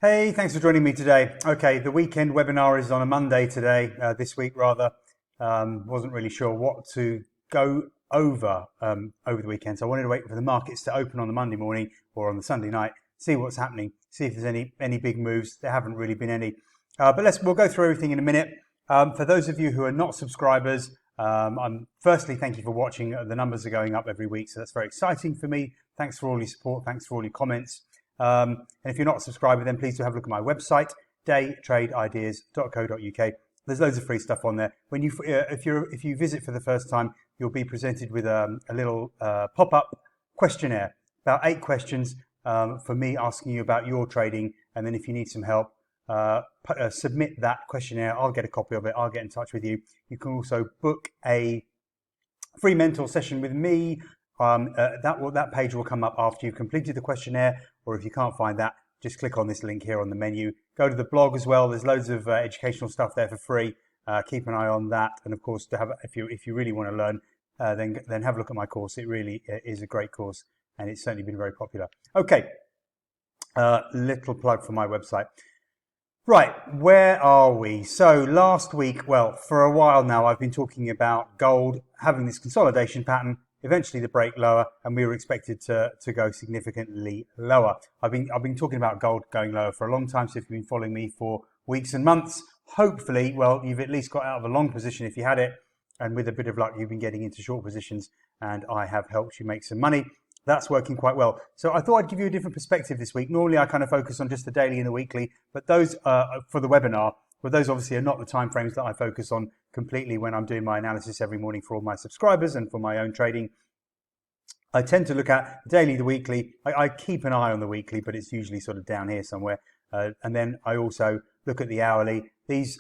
Hey, thanks for joining me today. Okay, the weekend webinar is on a Monday today, this week rather. Wasn't really sure what to go over over the weekend, so I wanted to wait for the markets to open on the Monday morning or on the Sunday night, see what's happening, see if there's any big moves. There haven't really been any, but we'll go through everything in a minute. For those of you who are not subscribers, firstly, thank you for watching. The numbers are going up every week, so that's very exciting for me. Thanks for all your support. Thanks for all your comments. And if you're not a subscriber, then please do have a look at my website, daytradeideas.co.uk. There's loads of free stuff on there. When you, if you visit for the first time, you'll be presented with a little pop-up questionnaire, about 8 questions for me asking you about your trading. And then if you need some help, submit that questionnaire. I'll get a copy of it. I'll get in touch with you. You can also book a free mentor session with me. That page will come up after you've completed the questionnaire, or if you can't find that, just click on this link here on the menu. Go to the blog as well. There's loads of educational stuff there for free. Keep an eye on that, and of course, if you really want to learn, then have a look at my course. It really is a great course, and it's certainly been very popular. Okay, little plug for my website. Right, where are we? So last week, well, for a while now, I've been talking about gold having this consolidation pattern. Eventually the break lower, and we were expected to go significantly lower. I've been talking about gold going lower for a long time, so if you've been following me for weeks and months, hopefully, well, you've at least got out of a long position if you had it, and with a bit of luck, you've been getting into short positions, and I have helped you make some money. That's working quite well. So I thought I'd give you a different perspective this week. Normally I kind of focus on just the daily and the weekly, but those for the webinar, well, those obviously are not the time frames that I focus on completely when I'm doing my analysis every morning for all my subscribers and for my own trading. I tend to look at the daily, the weekly. I keep an eye on the weekly, but it's usually sort of down here somewhere. And then I also look at the hourly. These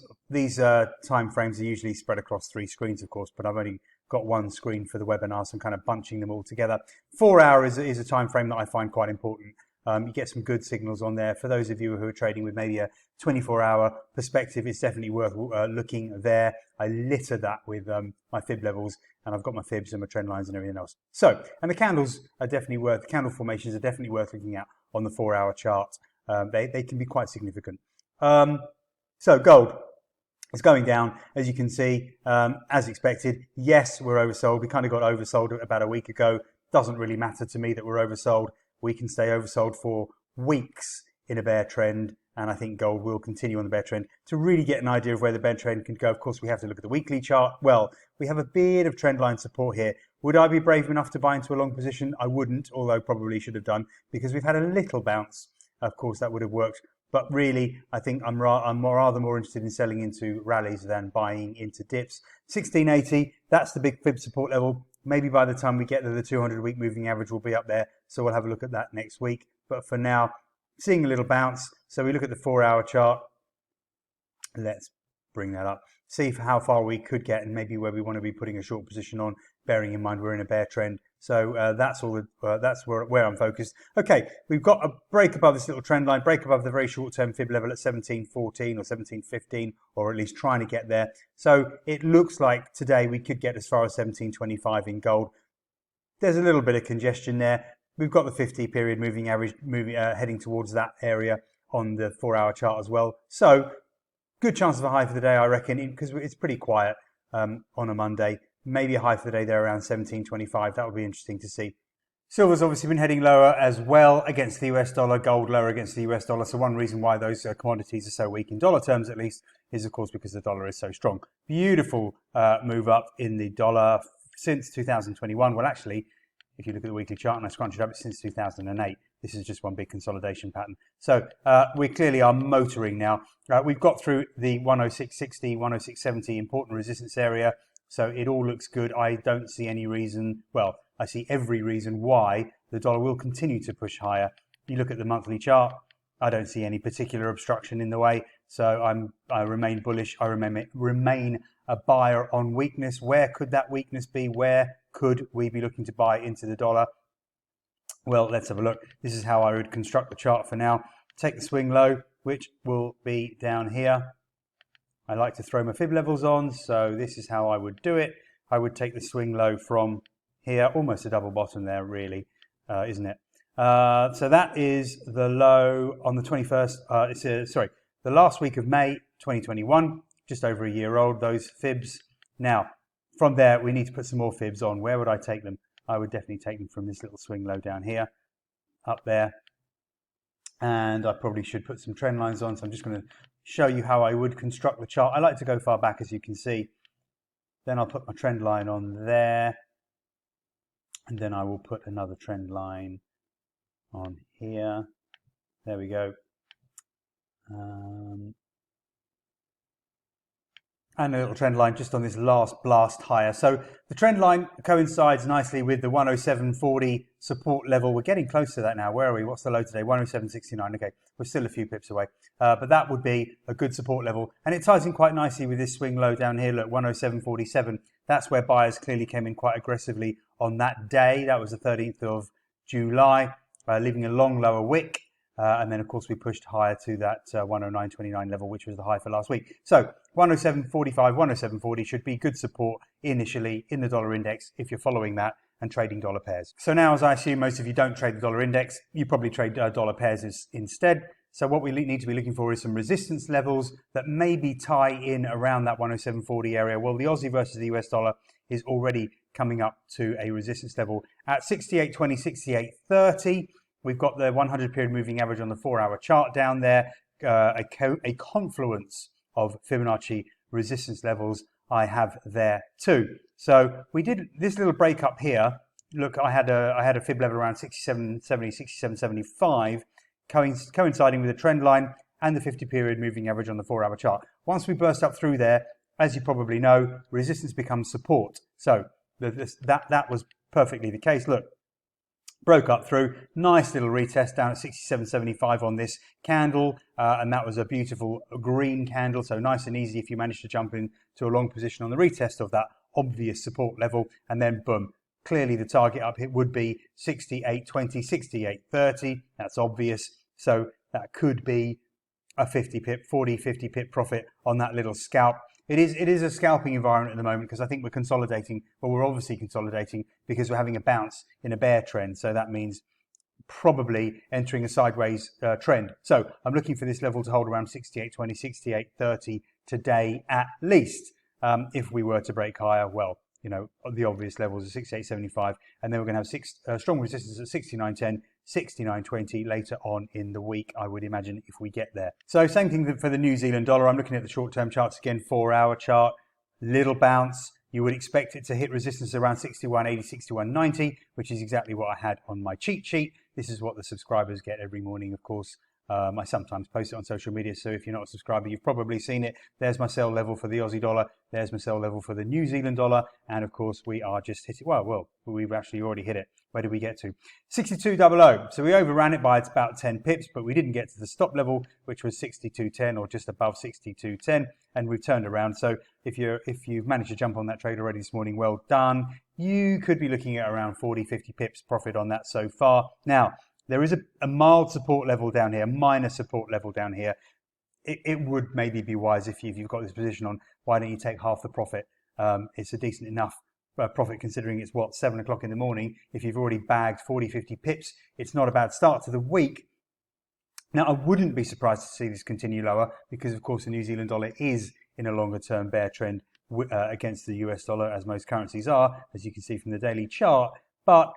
time frames are usually spread across 3 screens, of course, but I've only got 1 screen for the webinar, so I'm kind of bunching them all together. 4 hours is a time frame that I find quite important. You get some good signals on there. For those of you who are trading with maybe a 24-hour perspective, it's definitely worth looking there. I litter that with my fib levels, and I've got my fibs and my trend lines and everything else. So, and the candles are definitely worth, candle formations are definitely worth looking at on the 4-hour chart. They can be quite significant. So gold is going down, as you can see, as expected. Yes, we're oversold. We kind of got oversold about a week ago. Doesn't really matter to me that we're oversold. We can stay oversold for weeks in a bear trend, and I think gold will continue on the bear trend. To really get an idea of where the bear trend can go, of course, we have to look at the weekly chart. Well, we have a bit of trend line support here. Would I be brave enough to buy into a long position? I wouldn't, although probably should have done, because we've had a little bounce. Of course, that would have worked. But really, I think I'm rather more interested in selling into rallies than buying into dips. 1680, that's the big fib support level. Maybe by the time we get there, the 200-week moving average will be up there. So we'll have a look at that next week. But for now, seeing a little bounce. So we look at the 4-hour chart. Let's bring that up. See how far we could get and maybe where we want to be putting a short position on, bearing in mind we're in a bear trend. So that's all. That's where I'm focused. Okay, we've got a break above this little trend line, break above the very short-term fib level at 17.14 or 17.15, or at least trying to get there. So it looks like today we could get as far as 17.25 in gold. There's a little bit of congestion there. We've got the 50-period moving average heading towards that area on the 4-hour chart as well. So good chance of a high for the day, I reckon, because it's pretty quiet on a Monday. Maybe a high for the day there around 17.25. That would be interesting to see. Silver's obviously been heading lower as well against the US dollar, gold lower against the US dollar. So one reason why those commodities are so weak in dollar terms, at least, is of course because the dollar is so strong. Beautiful move up in the dollar since 2021. Well, actually, if you look at the weekly chart and I scrunch it up, it's since 2008. This is just one big consolidation pattern. So we clearly are motoring now. We've got through the 106.60, 106.70 important resistance area. So it all looks good. I don't see any reason, well, I see every reason why the dollar will continue to push higher. You look at the monthly chart, I don't see any particular obstruction in the way. So I remain bullish. I remain a buyer on weakness. Where could that weakness be? Where could we be looking to buy into the dollar? Well, let's have a look. This is how I would construct the chart for now. Take the swing low, which will be down here. I like to throw my fib levels on, so this is how I would do it. I would take the swing low from here, almost a double bottom there, really, isn't it? So that is the low on the 21st. The last week of May 2021, just over a year old, those fibs. Now, from there, we need to put some more fibs on. Where would I take them? I would definitely take them from this little swing low down here, up there. And I probably should put some trend lines on. So I'm just going to show you how I would construct the chart. I like to go far back, as you can see. Then I'll put my trend line on there. And then I will put another trend line on here. There we go. And a little trend line just on this last blast higher. So the trend line coincides nicely with the 107.40 support level. We're getting close to that now. Where are we? What's the low today? 107.69. Okay, we're still a few pips away. But that would be a good support level. And it ties in quite nicely with this swing low down here. Look, 107.47. That's where buyers clearly came in quite aggressively on that day. That was the 13th of July, leaving a long lower wick. And then, of course, we pushed higher to that 109.29 level, which was the high for last week. So 107.45, 107.40 should be good support initially in the dollar index if you're following that and trading dollar pairs. So now, as I assume most of you don't trade the dollar index, you probably trade dollar pairs instead. So what we need to be looking for is some resistance levels that maybe tie in around that 107.40 area. Well, the Aussie versus the US dollar is already coming up to a resistance level at 68.20, 68.30. We've got the 100 period moving average on the 4-hour chart down there, a confluence of Fibonacci resistance levels I have there too. So we did this little break up here. Look, I had a fib level around 67.70, 67.75, coinciding with the trend line and the 50 period moving average on the 4-hour chart. Once we burst up through there, as you probably know, resistance becomes support. So that was perfectly the case. Look. Broke up through, nice little retest down at 67.75 on this candle, and that was a beautiful green candle, so nice and easy if you manage to jump into a long position on the retest of that obvious support level, and then boom, clearly the target up hit would be 68.20, 68.30, that's obvious, so that could be a 50 pip profit on that little scalp. It is a scalping environment at the moment because I think we're consolidating. Well, we're obviously consolidating because we're having a bounce in a bear trend. So that means probably entering a sideways trend. So I'm looking for this level to hold around 68.20, 68.30 today at least. If we were to break higher, well, you know, the obvious levels are 68.75, and then we're going to have strong resistance at 69.10, 69.20 later on in the week, I would imagine, if we get there. So same thing for the New Zealand dollar. I'm looking at the short-term charts again, 4-hour chart, little bounce. You would expect it to hit resistance around 61.80, 61.90, which is exactly what I had on my cheat sheet. This is what the subscribers get every morning, of course. I sometimes post it on social media, so if you're not a subscriber, you've probably seen it. There's my sell level for the Aussie dollar. There's my sell level for the New Zealand dollar. And of course, we are just hitting, well, we've actually already hit it. Where did we get to? 62.00. So we overran it by about 10 pips, but we didn't get to the stop level, which was 62.10 or just above 62.10. And we've turned around. So if you've managed to jump on that trade already this morning, well done. You could be looking at around 40, 50 pips profit on that so far. Now, there is a mild support level down here, minor support level down here. It would maybe be wise if you've got this position on, why don't you take half the profit? It's a decent enough profit considering it's 7 o'clock in the morning. If you've already bagged 40, 50 pips, it's not a bad start to the week. Now, I wouldn't be surprised to see this continue lower because, of course, the New Zealand dollar is in a longer term bear trend against the US dollar, as most currencies are, as you can see from the daily chart. But,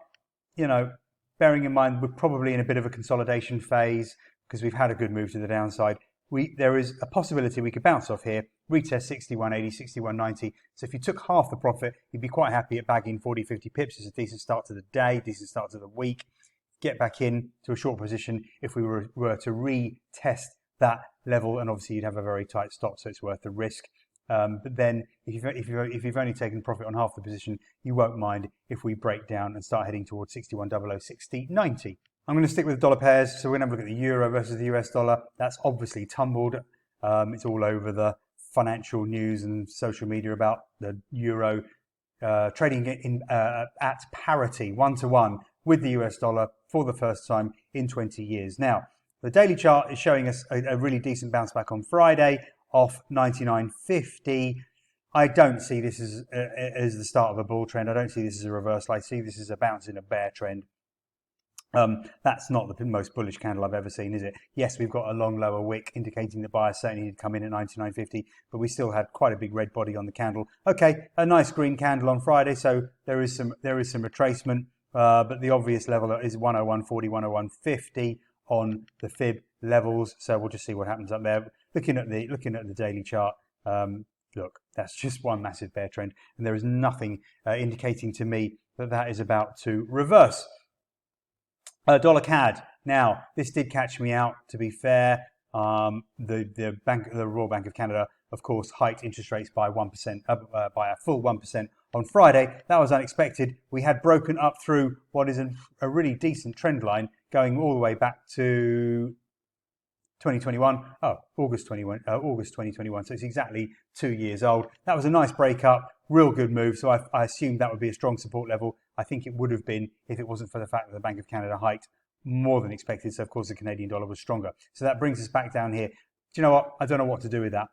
you know, bearing in mind we're probably in a bit of a consolidation phase because we've had a good move to the downside. There is a possibility we could bounce off here, retest 61.80, 61.90. So if you took half the profit, you'd be quite happy at bagging 40, 50 pips. It's a decent start to the day, decent start to the week. Get back in to a short position if we were to retest that level, and obviously you'd have a very tight stop, so it's worth the risk. But then if you've only taken profit on half the position, you won't mind if we break down and start heading towards 61.00, 60.90. I'm going to stick with dollar pairs. So we're going to have a look at the euro versus the US dollar. That's obviously tumbled. It's all over the financial news and social media about the euro trading at parity, 1-to-1 with the US dollar for the first time in 20 years. Now, the daily chart is showing us a really decent bounce back on Friday off 99.50. I don't see this as the start of a bull trend. I don't see this as a reversal. I see this as a bounce in a bear trend. That's not the most bullish candle I've ever seen, is it? Yes, we've got a long lower wick indicating the buyer certainly did come in at 99.50, but we still had quite a big red body on the candle. Okay, a nice green candle on Friday, so there is some retracement, but the obvious level is 101.40, 101.50 on the fib levels. So we'll just see what happens up there. Looking at the daily chart, look, that's just one massive bear trend, and there is nothing indicating to me that that is about to reverse. Dollar CAD. Now, this did catch me out, to be fair. The Royal Bank of Canada, of course, hiked interest rates by 1%, by a full 1% on Friday. That was unexpected. We had broken up through what is a really decent trend line going all the way back to 2021. Oh, August 2021. So it's exactly 2 years old. That was a nice break up, real good move. So I assumed that would be a strong support level. I think it would have been if it wasn't for the fact that the Bank of Canada hiked more than expected. So of course the Canadian dollar was stronger. So that brings us back down here. Do you know what? I don't know what to do with that.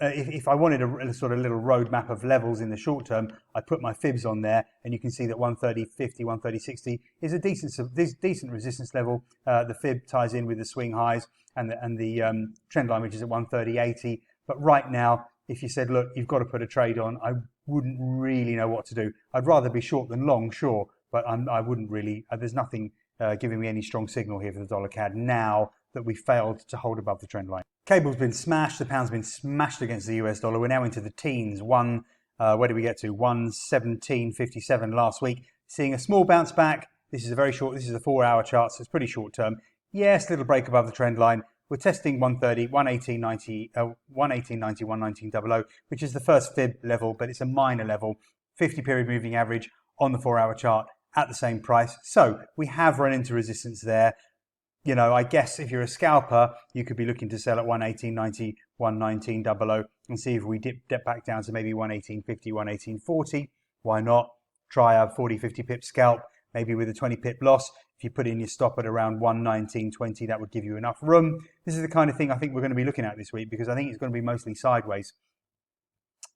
If I wanted a sort of little roadmap of levels in the short term, I put my fibs on there, and you can see that 130.50, 130.60 is a decent resistance level. The fib ties in with the swing highs and the trend line, which is at 130.80. But right now, if you said, look, you've got to put a trade on, I wouldn't really know what to do. I'd rather be short than long, sure, but I wouldn't really. There's nothing giving me any strong signal here for the dollar CAD now that we failed to hold above the trend line. Cable's been smashed. The pound's been smashed against the US dollar. We're now into the teens. Where do we get to? 117.57 last week. Seeing a small bounce back. This is a 4-hour chart, so it's pretty short term. Yes, little break above the trend line. We're testing 130, 118.90, 118.90, 119.00, which is the first fib level, but it's a minor level. 50-period moving average on the 4-hour chart at the same price. So we have run into resistance there. You know, I guess if you're a scalper, you could be looking to sell at 118.90, 119.00 and see if we dip back down to maybe 118.50, 118.40. Why not? Try a 40, 50 pip scalp, maybe with a 20 pip loss. If you put in your stop at around 119.20, that would give you enough room. This is the kind of thing I think we're going to be looking at this week because I think it's going to be mostly sideways.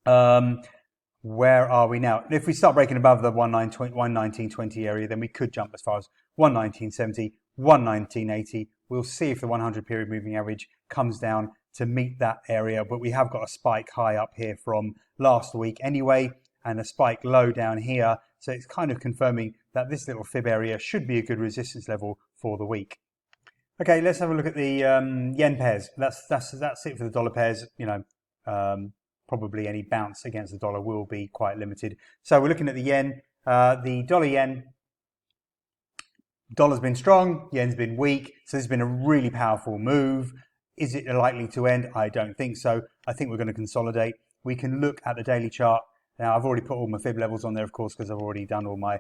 Where are we now? If we start breaking above the 119.20 area, then we could jump as far as 119.70, 119.80. We'll see if the 100-period moving average comes down to meet that area, but we have got a spike high up here from last week anyway, and a spike low down here. So it's kind of confirming that this little fib area should be a good resistance level for the week. Okay, let's have a look at the yen pairs. That's it for the dollar pairs. You know, probably any bounce against the dollar will be quite limited. So we're looking at the yen. The dollar yen. Dollar's been strong, yen's been weak, so this has been a really powerful move. Is it likely to end? I don't think so. I think we're going to consolidate. We can look at the daily chart. Now, I've already put all my fib levels on there, of course, because I've already done all my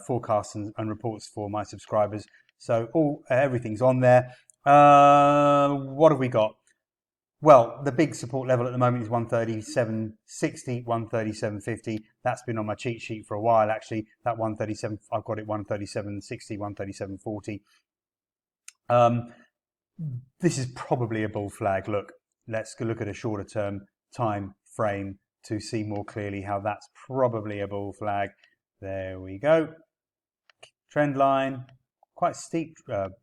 forecasts and reports for my subscribers. So everything's on there. What have we got? Well, the big support level at the moment is 137.60, 137.50. That's been on my cheat sheet for a while, actually. That 137, I've got it 137.60, 137.40. This is probably a bull flag. Look, let's look at a shorter term time frame to see more clearly how that's probably a bull flag. There we go. Trend line, quite steep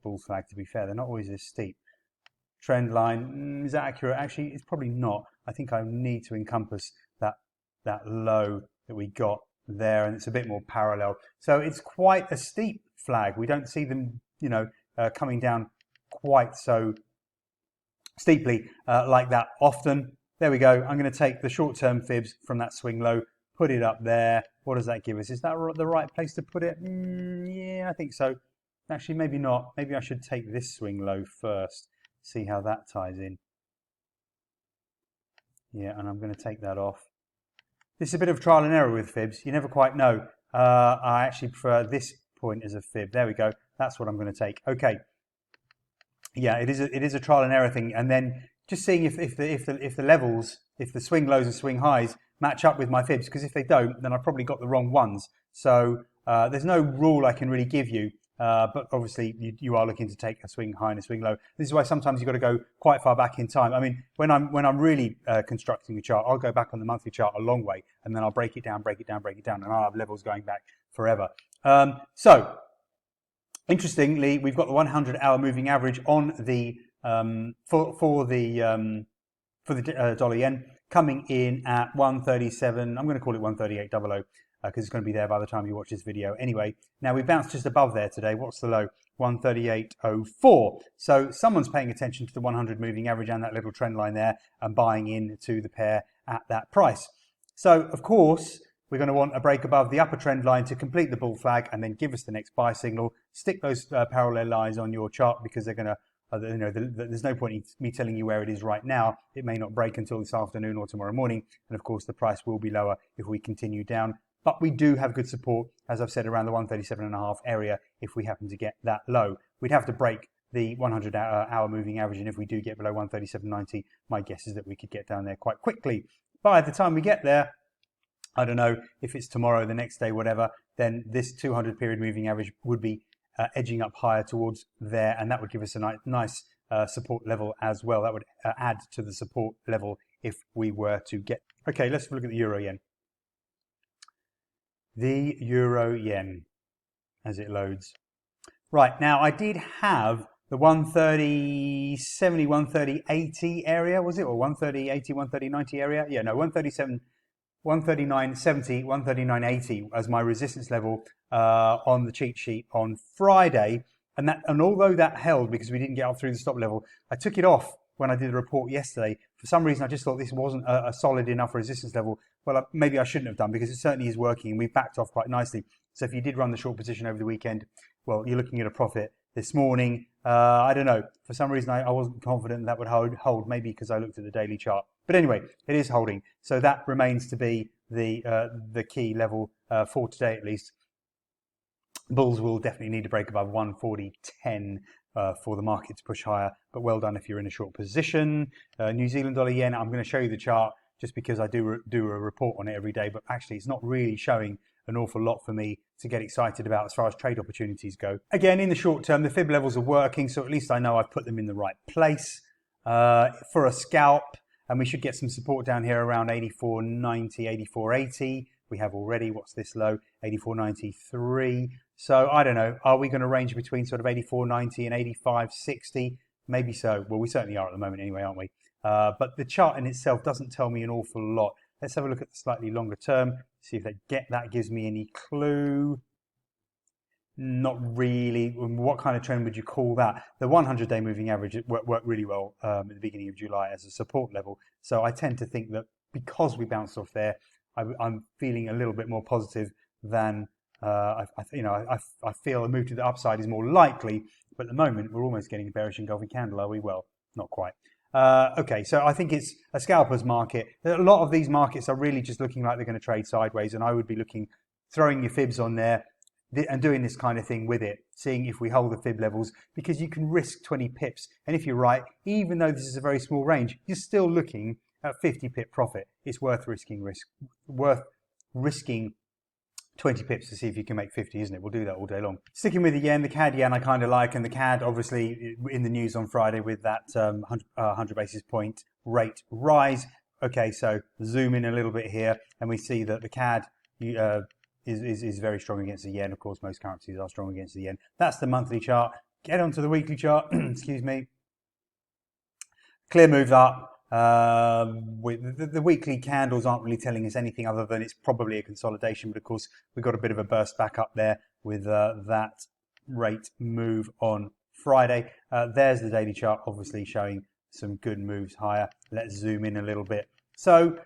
bull flag, to be fair. They're not always this steep. Trend line, is that accurate? Actually, it's probably not. I think I need to encompass that low that we got there, and it's a bit more parallel. So it's quite a steep flag. We don't see them, you know, coming down quite so steeply like that often. There we go. I'm going to take the short-term fibs from that swing low, put it up there. What does that give us? Is that the right place to put it? Yeah, I think so. Actually, maybe not. Maybe I should take this swing low first. See how that ties in. Yeah, and I'm going to take that off. This is a bit of trial and error with fibs. You never quite know. I actually prefer this point as a fib. There we go. That's what I'm going to take. Okay. Yeah, it is a trial and error thing, and then just seeing if the levels, if the swing lows and swing highs match up with my fibs. Because if they don't, then I've probably got the wrong ones. So there's no rule I can really give you. But obviously you are looking to take a swing high and a swing low. This is why sometimes you've got to go quite far back in time. I mean, when I'm really constructing a chart, I'll go back on the monthly chart a long way, and then I'll break it down, and I'll have levels going back forever. So Interestingly, we've got the 100-hour moving average on the for the dollar yen coming in at 137. I'm going to call it 138.00 because it's going to be there by the time you watch this video. Anyway, now we bounced just above there today. What's the low? 138.04. So someone's paying attention to the 100 moving average and that little trend line there and buying into the pair at that price. So of course, we're going to want a break above the upper trend line to complete the bull flag and then give us the next buy signal. Stick those parallel lines on your chart because they're going to, there's no point in me telling you where it is right now. It may not break until this afternoon or tomorrow morning. And of course, the price will be lower if we continue down. But we do have good support, as I've said, around the 137.5 area if we happen to get that low. We'd have to break the 100-hour moving average, and if we do get below 137.90, my guess is that we could get down there quite quickly. By the time we get there, I don't know if it's tomorrow, the next day, whatever, then this 200 period moving average would be edging up higher towards there, and that would give us a nice support level as well. That would add to the support level if we were to get. Okay, let's look at the euro yen. The euro yen as it loads. Right, now I did have the 130.70, 130.80 area, was it? Or 130.80, 130.90 area? Yeah, no, 137. 139.70, 139.80 as my resistance level on the cheat sheet on Friday, and although that held because we didn't get up through the stop level, I took it off when I did the report yesterday. For some reason, I just thought this wasn't a solid enough resistance level. Well, maybe I shouldn't have done because it certainly is working, and we've backed off quite nicely. So if you did run the short position over the weekend, well, you're looking at a profit this morning. I don't know. For some reason, I wasn't confident that would hold. Maybe because I looked at the daily chart. But anyway, it is holding. So that remains to be the key level for today, at least. Bulls will definitely need to break above 140.10 for the market to push higher. But well done if you're in a short position. New Zealand dollar yen. I'm going to show you the chart just because I do a report on it every day. But actually, it's not really showing an awful lot for me to get excited about as far as trade opportunities go. Again, in the short term, the fib levels are working, so at least I know I've put them in the right place for a scalp, and we should get some support down here around 84.90, 84.80. We have already, what's this low? 84.93. So I don't know, are we going to range between sort of 84.90 and 85.60? Maybe so. Well, we certainly are at the moment anyway, aren't we? But the chart in itself doesn't tell me an awful lot. Let's have a look at the slightly longer term, see if that gives me any clue. Not really. What kind of trend would you call that? The 100-day moving average worked really well at the beginning of July as a support level. So I tend to think that because we bounced off there, I'm feeling a little bit more positive than I feel a move to the upside is more likely. But at the moment, we're almost getting a bearish engulfing candle, are we? Well, not quite. Okay, so I think it's a scalper's market. A lot of these markets are really just looking like they're going to trade sideways, and I would be throwing your fibs on there and doing this kind of thing with it, seeing if we hold the fib levels, because you can risk 20 pips. And if you're right, even though this is a very small range, you're still looking at 50 pip profit. It's worth risking 20 pips to see if you can make 50, isn't it? We'll do that all day long. Sticking with the yen, the Cad yen I kind of like, and the Cad obviously in the news on Friday with that 100 basis point rate rise. Okay, so zoom in a little bit here, and we see that the Cad is very strong against the yen. Of course, most currencies are strong against the yen. That's the monthly chart. Get onto the weekly chart. Excuse me. Clear moves up. The weekly candles aren't really telling us anything other than it's probably a consolidation, but of course we've got a bit of a burst back up there with that rate move on Friday. There's the daily chart, obviously showing some good moves higher. Let's zoom in a little bit. So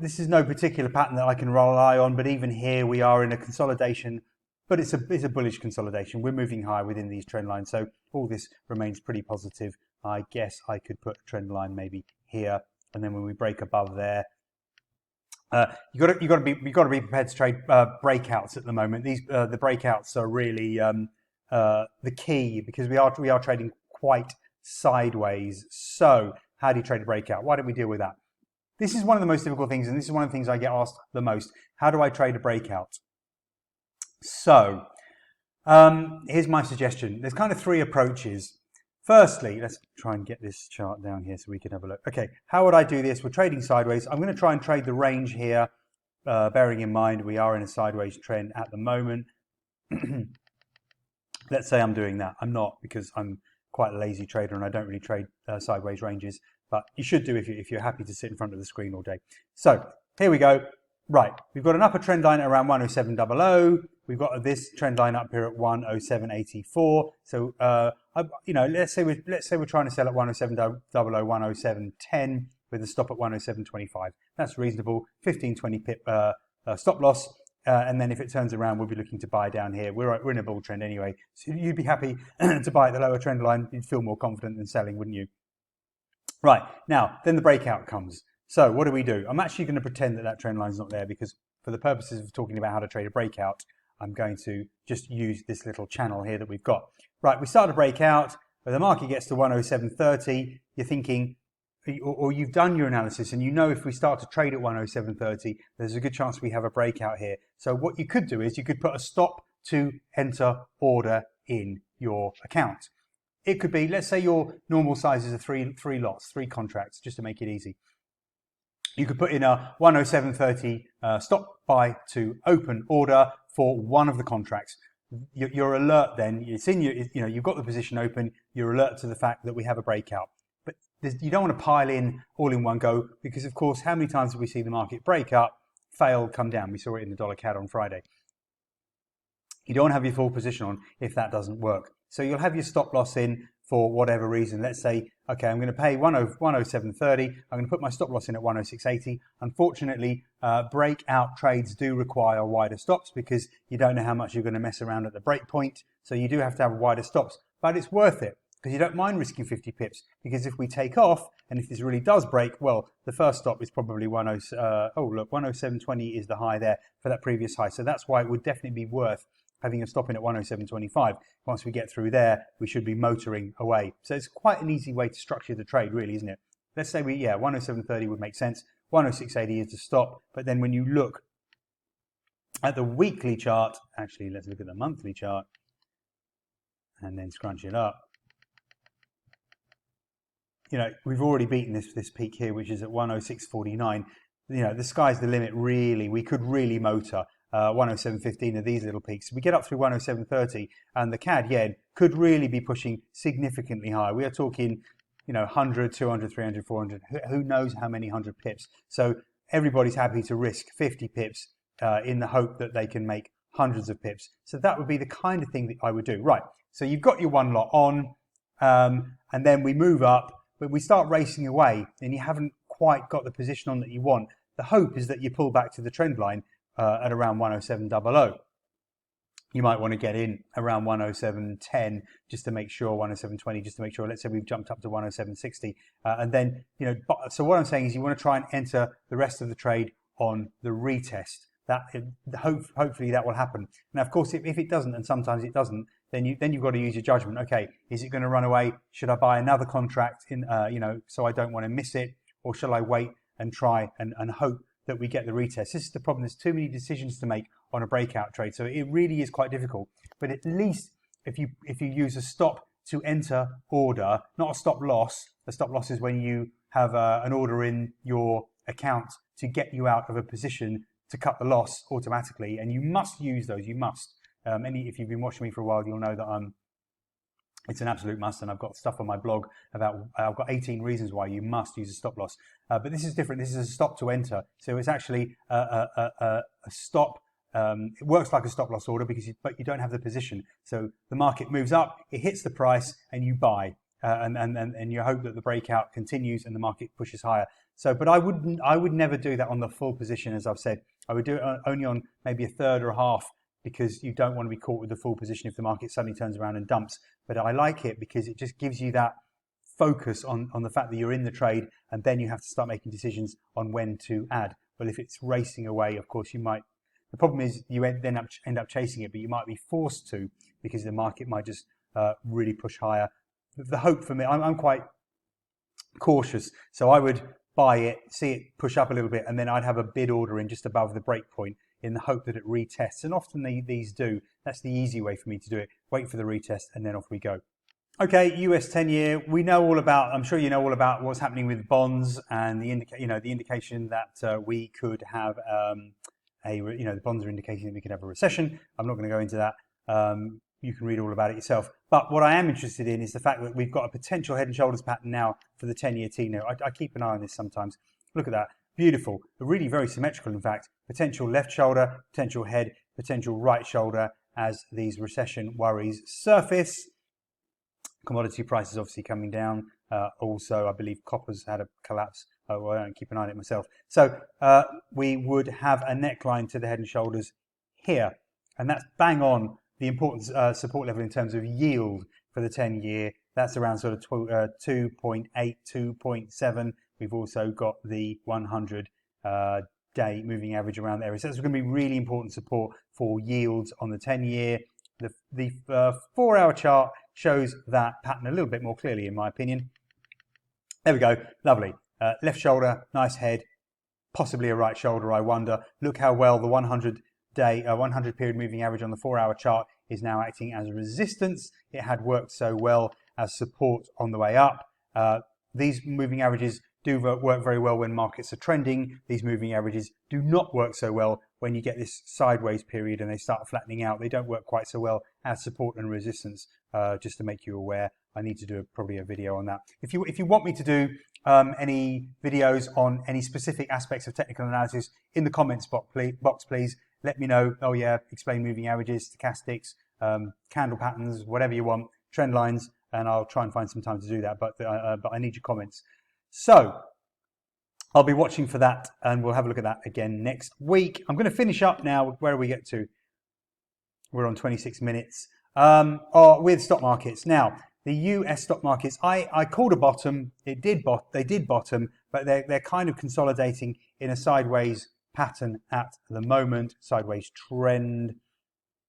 this is no particular pattern that I can rely on, but even here we are in a consolidation, but it's a bullish consolidation. We're moving higher within these trend lines, so all this remains pretty positive. I guess I could put a trend line maybe here, and then when we break above there, you got to be prepared to trade breakouts at the moment. The breakouts are really the key because we are trading quite sideways. So how do you trade a breakout? Why don't we deal with that? This is one of the most difficult things, and this is one of the things I get asked the most. How do I trade a breakout? So here's my suggestion. There's kind of three approaches. Firstly, let's try and get this chart down here so we can have a look. Okay, how would I do this? We're trading sideways. I'm going to try and trade the range here, bearing in mind we are in a sideways trend at the moment. Let's say I'm doing that. I'm not, because I'm quite a lazy trader and I don't really trade sideways ranges, but you should do if you're happy to sit in front of the screen all day. So here we go. Right, we've got an upper trend line at around 107.00. We've got this trend line up here at 107.84. So let's say we're trying to sell at 107.00, 107.10 with a stop at 107.25. That's reasonable. 15-20 pip stop loss. And then if it turns around, we'll be looking to buy down here. We're in a bull trend anyway, so you'd be happy to buy at the lower trend line. You'd feel more confident than selling, wouldn't you? Right, now, then the breakout comes. So what do? I'm actually going to pretend that trend line's not there, because for the purposes of talking about how to trade a breakout, I'm going to just use this little channel here that we've got. Right, we start a breakout, where the market gets to 107.30, you're thinking, or you've done your analysis and you know if we start to trade at 107.30, there's a good chance we have a breakout here. So what you could do is you could put a stop to enter order in your account. It could be, let's say your normal sizes are three lots, 3 contracts, just to make it easy. You could put in a 107.30 stop buy to open order for one of the contracts. You're alert then, it's in you've got the position open, you're alert to the fact that we have a breakout. But you don't want to pile in all in one go, because of course, how many times have we seen the market break up, fail, come down? We saw it in the dollar CAD on Friday. You don't have your full position on if that doesn't work. So you'll have your stop loss in for whatever reason. Let's say, okay, I'm going to pay 107.30. I'm going to put my stop loss in at 106.80. Unfortunately, breakout trades do require wider stops, because you don't know how much you're going to mess around at the break point. So you do have to have wider stops, but it's worth it, because you don't mind risking 50 pips, because if we take off and if this really does break, well, the first stop is probably 107.20 is the high there for that previous high. So that's why it would definitely be worth having a stop in at 107.25. Once we get through there, we should be motoring away. So it's quite an easy way to structure the trade, really, isn't it? Let's say 107.30 would make sense. 106.80 is the stop. But then when you look at the weekly chart, actually, let's look at the monthly chart and then scrunch it up. We've already beaten this peak here, which is at 106.49. The sky's the limit, really. We could really motor 107.15 of these little peaks. We get up through 107.30 and the CAD yen could really be pushing significantly higher. We are talking, 100, 200, 300, 400, who knows how many 100 pips. So everybody's happy to risk 50 pips in the hope that they can make hundreds of pips. So that would be the kind of thing that I would do. Right, so you've got your one lot on, and then we move up, but we start racing away and you haven't quite got the position on that you want. The hope is that you pull back to the trend line at around 107.00. You might want to get in around 107.10 just to make sure, 107.20 just to make sure. Let's say we've jumped up to 107.60, and then so what I'm saying is you want to try and enter the rest of the trade on the retest. Hopefully that will happen. Now, of course, if it doesn't, and sometimes it doesn't, then you've got to use your judgment. Okay, is it going to run away? Should I buy another contract in so I don't want to miss it, or shall I wait and try and hope that we get the retest? This is the problem. There's too many decisions to make on a breakout trade, so it really is quite difficult. But at least if you use a stop to enter order, not a stop loss. A stop loss is when you have an order in your account to get you out of a position to cut the loss automatically, and you must use those. You must. If you've been watching me for a while, you'll know that it's an absolute must, and I've got stuff on my blog about, I've got 18 reasons why you must use a stop loss. But this is different. This is a stop to enter. So it's actually a stop. It works like a stop loss order but you don't have the position. So the market moves up, it hits the price, and you buy, and you hope that the breakout continues and the market pushes higher. So, but I would never do that on the full position, as I've said. I would do it only on maybe a third or a half, because you don't want to be caught with the full position if the market suddenly turns around and dumps. But I like it because it just gives you that focus on the fact that you're in the trade, and then you have to start making decisions on when to add. Well, if it's racing away, of course, you might. The problem is you then end up chasing it, but you might be forced to, because the market might just really push higher. The hope for me, I'm quite cautious, so I would buy it, see it push up a little bit, and then I'd have a bid order in just above the break point in the hope that it retests. And often these do. That's the easy way for me to do it. Wait for the retest, and then off we go. Okay, US 10-year. We know all about. I'm sure you know all about what's happening with bonds and the indication that we could have the bonds are indicating that we could have a recession. I'm not going to go into that. you can read all about it yourself. But what I am interested in is the fact that we've got a potential head and shoulders pattern now for the 10-year T-note. I keep an eye on this sometimes. Look at that. Beautiful. Really very symmetrical, in fact. Potential left shoulder, potential head, potential right shoulder as these recession worries surface. Commodity prices obviously coming down. Also, I believe copper's had a collapse. Well, I don't keep an eye on it myself. So we would have a neckline to the head and shoulders here. And that's bang on the important support level in terms of yield for the 10-year. That's around sort of 2.8, 2.7. We've also got the 100-day moving average around there. So that's going to be really important support for yields on the 10-year. The 4-hour chart shows that pattern a little bit more clearly, in my opinion. There we go. Lovely. Left shoulder, nice head, possibly a right shoulder, I wonder. Look how well the 100-day, 100-period moving average on the 4-hour chart is now acting as a resistance. It had worked so well as support on the way up. These moving averages do work very well when markets are trending. These moving averages do not work so well when you get this sideways period and they start flattening out. They don't work quite so well as support and resistance. Just to make you aware, I need to do probably a video on that. If you want me to do any videos on any specific aspects of technical analysis, in the comments box, please let me know. Oh yeah, explain moving averages, stochastics, candle patterns, whatever you want, trend lines, and I'll try and find some time to do that. But I need your comments. So I'll be watching for that, and we'll have a look at that again next week. I'm going to finish up now. Where do we get to? We're on 26 minutes. With stock markets. Now, the US stock markets, I called a bottom. They did bottom, but they're kind of consolidating in a sideways pattern at the moment, sideways trend,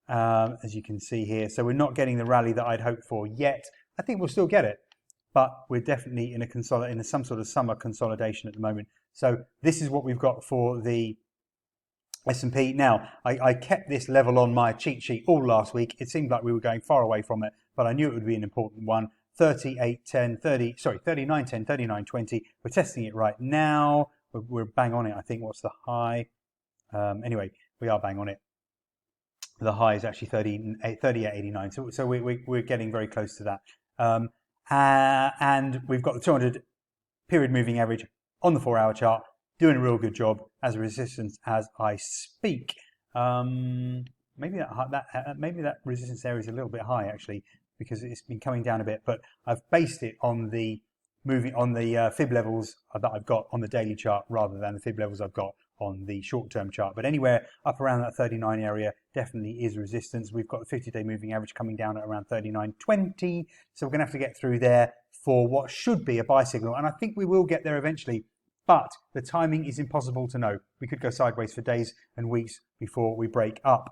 as you can see here. So we're not getting the rally that I'd hoped for yet. I think we'll still get it, but we're definitely in some sort of summer consolidation at the moment. So this is what we've got for the S&P. Now, I kept this level on my cheat sheet all last week. It seemed like we were going far away from it, but I knew it would be an important one. 39.10, 39.20. We're testing it right now. We're bang on it, I think. What's the high? Anyway, we are bang on it. The high is actually 38.89. So we're getting very close to that. And we've got the 200 period moving average on the 4-hour chart, doing a real good job as a resistance as I speak. Maybe that resistance area is a little bit high actually, because it's been coming down a bit. But I've based it on the fib levels that I've got on the daily chart rather than the fib levels I've got on the short-term chart. But anywhere up around that 39 area definitely is resistance. We've got the 50-day moving average coming down at around 39.20. So we're going to have to get through there for what should be a buy signal. And I think we will get there eventually. But the timing is impossible to know. We could go sideways for days and weeks before we break up.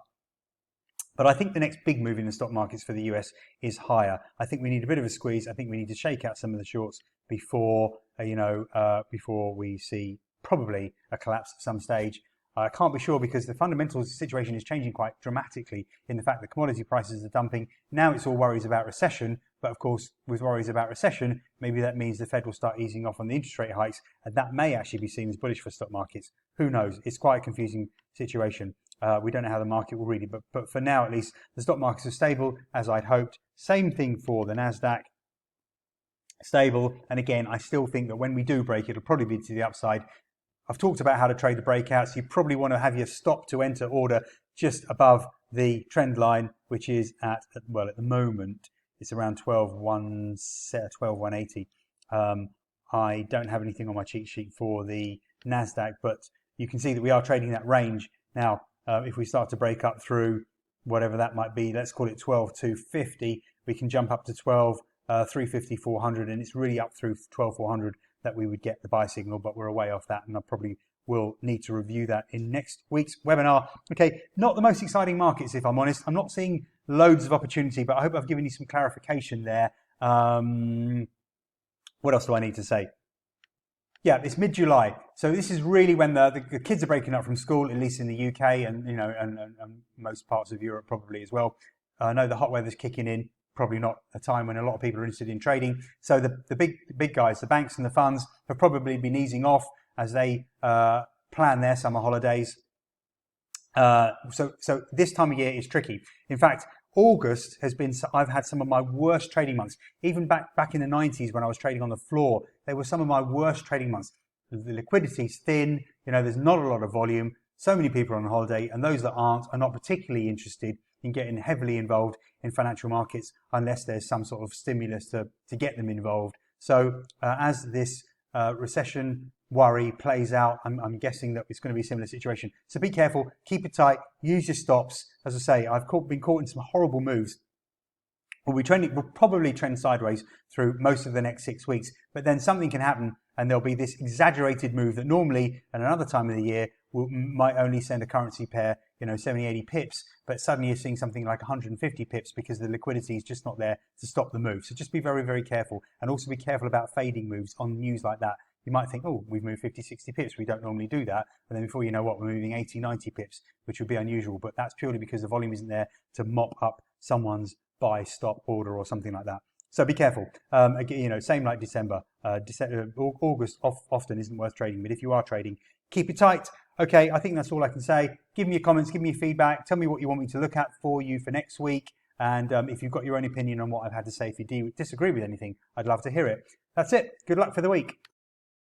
But I think the next big move in the stock markets for the US is higher. I think we need a bit of a squeeze. I think we need to shake out some of the shorts before we see probably a collapse at some stage. I can't be sure because the fundamentals situation is changing quite dramatically in the fact that commodity prices are dumping. Now it's all worries about recession. But of course, with worries about recession, maybe that means the Fed will start easing off on the interest rate hikes. And that may actually be seen as bullish for stock markets. Who knows? It's quite a confusing situation. We don't know how the market will read it. But for now, at least, the stock markets are stable, as I'd hoped. Same thing for the NASDAQ. Stable. And again, I still think that when we do break, it'll probably be to the upside. I've talked about how to trade the breakouts. You probably want to have your stop to enter order just above the trend line, which is at the moment, it's around 12,180. I don't have anything on my cheat sheet for the NASDAQ, but you can see that we are trading that range. Now, if we start to break up through whatever that might be, let's call it 12,250, we can jump up to 12,350, 400, and it's really up through 12,400 that we would get the buy signal, but we're way off that, and I probably will need to review that in next week's webinar. Okay, not the most exciting markets, if I'm honest. I'm not seeing loads of opportunity, but I hope I've given you some clarification there. What else do I need to say? Yeah, it's mid-July, so this is really when the kids are breaking up from school, at least in the UK and and most parts of Europe probably as well. I know the hot weather's kicking in. Probably not a time when a lot of people are interested in trading. So the big guys, the banks and the funds, have probably been easing off as they plan their summer holidays. So this time of year is tricky. In fact, August has been, I've had some of my worst trading months. Even back in the 90s when I was trading on the floor, they were some of my worst trading months. The liquidity's thin, there's not a lot of volume, so many people are on holiday, and those that aren't are not particularly interested in getting heavily involved in financial markets unless there's some sort of stimulus to get them involved. So as this recession worry plays out, I'm guessing that it's going to be a similar situation. So be careful, keep it tight, use your stops. As I say, I've been caught in some horrible moves. We'll probably trend sideways through most of the next 6 weeks, but then something can happen and there'll be this exaggerated move that normally at another time of the year might only send a currency pair 70, 80 pips, but suddenly you're seeing something like 150 pips because the liquidity is just not there to stop the move. So just be very, very careful, and also be careful about fading moves on news like that. You might think, oh, we've moved 50, 60 pips. We don't normally do that. And then before you know what, we're moving 80, 90 pips, which would be unusual. But that's purely because the volume isn't there to mop up someone's buy, stop, order or something like that. So be careful. Same like December. August often isn't worth trading. But if you are trading, keep it tight. Okay, I think that's all I can say. Give me your comments, give me your feedback. Tell me what you want me to look at for you for next week. And if you've got your own opinion on what I've had to say, if you disagree with anything, I'd love to hear it. That's it. Good luck for the week.